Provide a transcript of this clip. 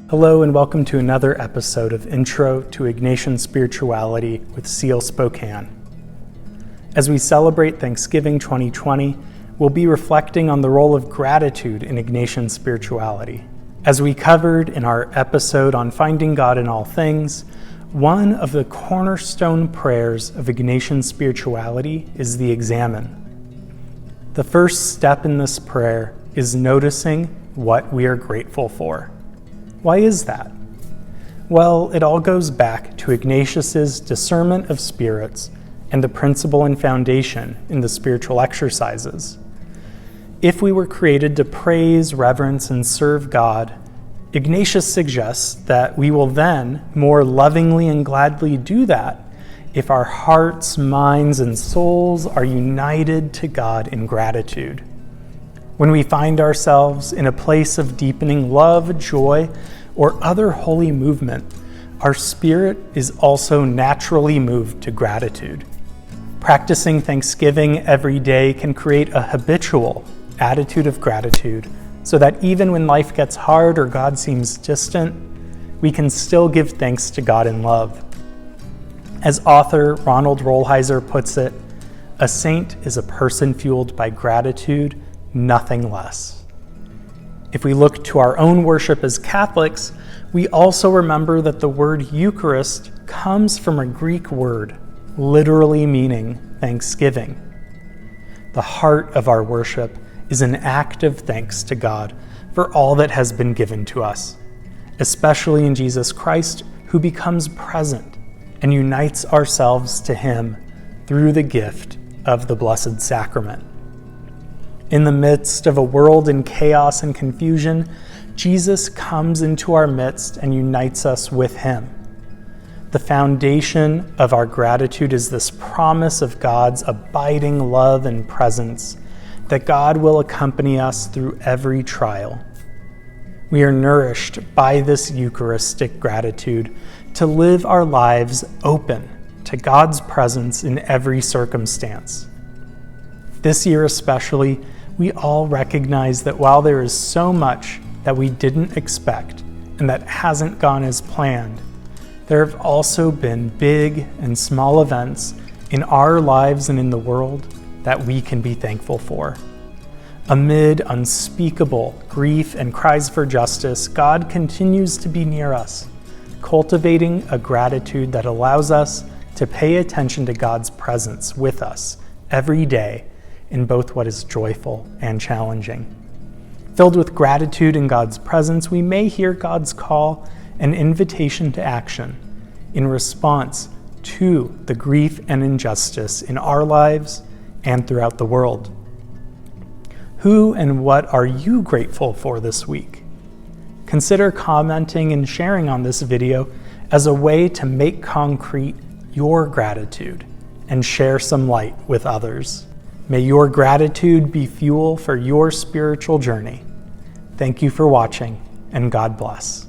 Hello and welcome to another episode of Intro to Ignatian Spirituality with Seal Spokane. As we celebrate Thanksgiving 2020, we'll be reflecting on the role of gratitude in Ignatian spirituality. As we covered in our episode on finding God in all things, one of the cornerstone prayers of Ignatian spirituality is the Examen. The first step in this prayer is noticing what we are grateful for. Why is that? Well, it all goes back to Ignatius's discernment of spirits and the principle and foundation in the spiritual exercises. If we were created to praise, reverence, and serve God, Ignatius suggests that we will then more lovingly and gladly do that if our hearts, minds, and souls are united to God in gratitude. When we find ourselves in a place of deepening love, joy, or other holy movement, our spirit is also naturally moved to gratitude. Practicing thanksgiving every day can create a habitual attitude of gratitude so that even when life gets hard or God seems distant, we can still give thanks to God in love. As author Ronald Rolheiser puts it, a saint is a person fueled by gratitude, nothing less. If we look to our own worship as Catholics, we also remember that the word Eucharist comes from a Greek word, literally meaning thanksgiving. The heart of our worship is an act of thanks to God for all that has been given to us, especially in Jesus Christ, who becomes present and unites ourselves to Him through the gift of the Blessed Sacrament. In the midst of a world in chaos and confusion, Jesus comes into our midst and unites us with Him. The foundation of our gratitude is this promise of God's abiding love and presence, that God will accompany us through every trial. We are nourished by this Eucharistic gratitude to live our lives open to God's presence in every circumstance. This year especially, we all recognize that while there is so much that we didn't expect and that hasn't gone as planned, there have also been big and small events in our lives and in the world that we can be thankful for. Amid unspeakable grief and cries for justice, God continues to be near us, cultivating a gratitude that allows us to pay attention to God's presence with us every day in both what is joyful and challenging. Filled with gratitude in God's presence, we may hear God's call and invitation to action in response to the grief and injustice in our lives and throughout the world. Who and what are you grateful for this week? Consider commenting and sharing on this video as a way to make concrete your gratitude and share some light with others. May your gratitude be fuel for your spiritual journey. Thank you for watching, and God bless.